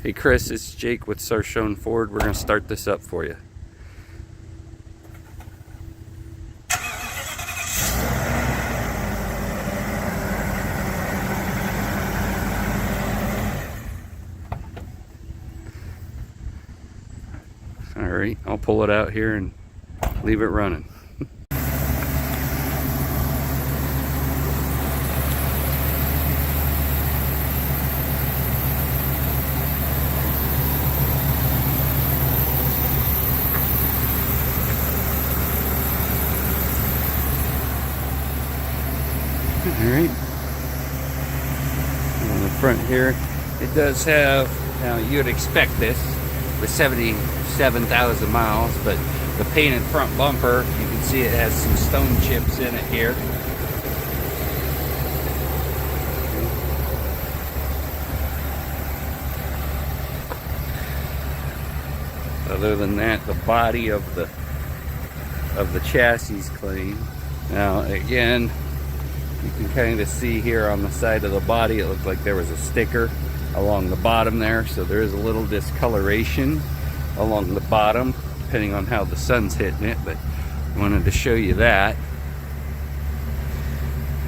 Hey Chris, it's Jake with Sarshone Ford. We're going to start this up for you. Alright, I'll pull it out here and leave it running. Alright, on the front here, it does have, now you'd expect this with 77,000 miles, but the painted front bumper, you can see it has some stone chips in it here. Other than that, the body of the chassis is clean. Now again, you can kind of see here on the side of the body, it looked like there was a sticker along the bottom there, so there is a little discoloration along the bottom depending on how the sun's hitting it, but I wanted to show you that.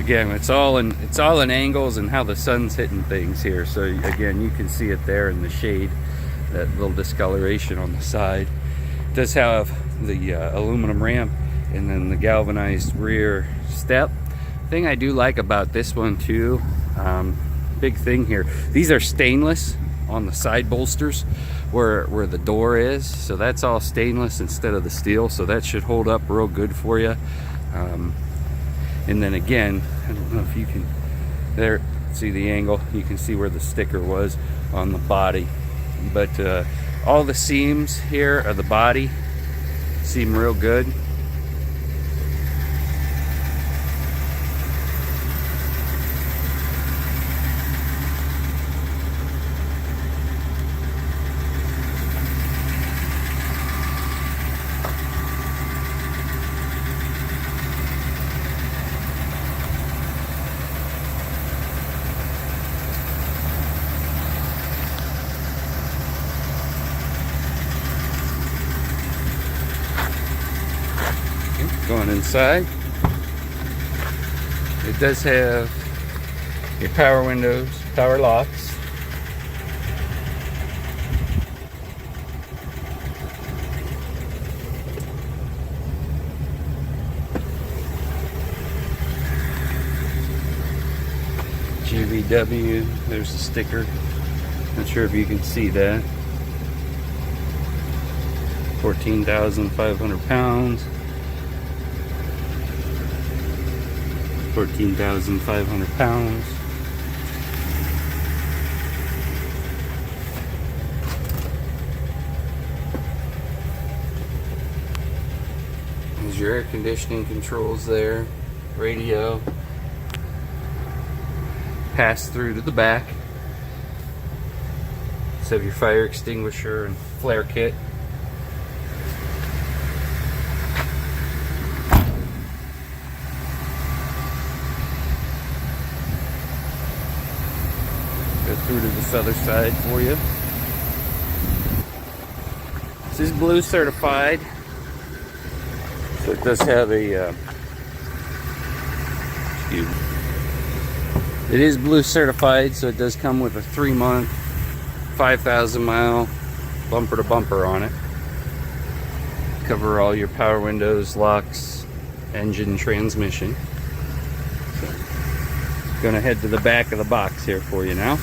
Again, it's all in angles and how the sun's hitting things here, so again you can see it there in the shade, that little discoloration on the side. It does have the aluminum ramp and then the galvanized rear step. Thing I do like about this one too, big thing here, these are stainless on the side bolsters where the door is, so that's all stainless instead of the steel, so that should hold up real good for you. And then again, I don't know if you can there see the angle, you can see where the sticker was on the body, but all the seams here of the body seem real good. Going inside, it does have your power windows, power locks, GVW, there's a sticker, not sure if you can see that, 14,500 pounds. 14,500 pounds. There's your air conditioning controls there, radio, pass through to the back. So have your fire extinguisher and flare kit. Through to this other side for you. This is blue certified, so it does have a excuse me. It is blue certified, so it does come with a 3-month 5,000 mile bumper to bumper on it. Cover all your power windows, locks, engine, transmission. So, gonna head to the back of the box here for you now.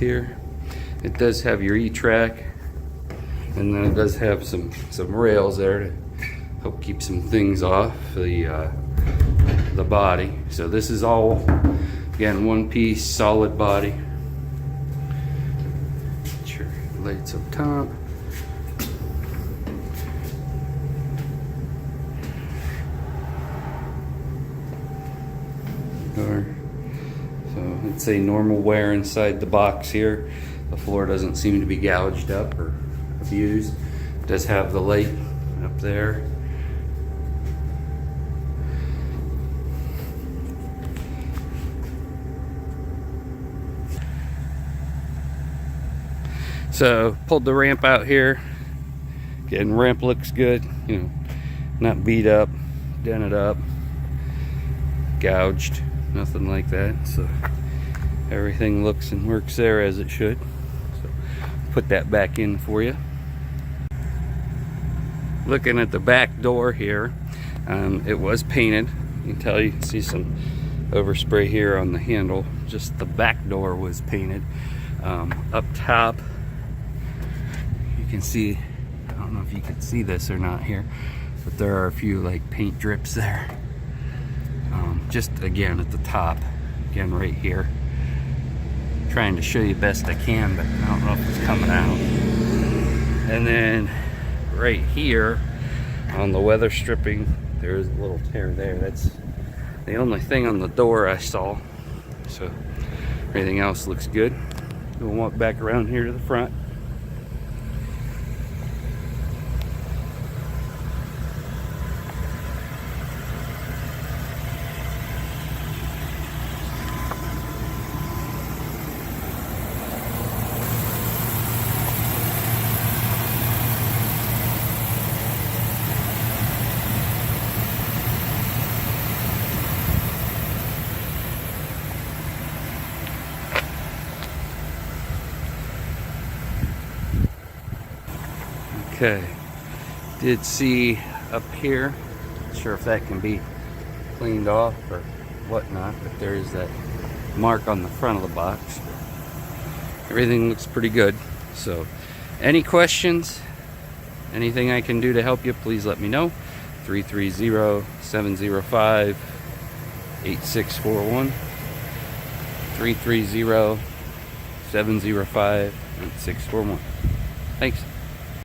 Here it does have your E-track, and then it does have some rails there to help keep some things off the body. So this is all, again, one piece solid body. Get your lights up top. So it's a normal wear inside the box here. The floor doesn't seem to be gouged up or abused. It does have the light up there. So pulled the ramp out here. Again, ramp looks good, you know, not beat up, dented up, gouged, nothing like that. So everything looks and works there as it should. So put that back in for you. Looking at the back door here, it was painted. You can tell, you can see some overspray here on the handle. Just the back door was painted. Up top, you can see, I don't know if you can see this or not here, but there are a few like paint drips there. Just again at the top, again right here. Trying to show you best I can, but I don't know if it's coming out. And then right here on the weather stripping, there's a little tear there. That's the only thing on the door I saw. So everything else looks good. We'll walk back around here to the front. Okay, did see up here, not sure if that can be cleaned off or whatnot, but there is that mark on the front of the box. Everything looks pretty good. So any questions, anything I can do to help you, please let me know. 330-705-8641. 330-705-8641. Thanks.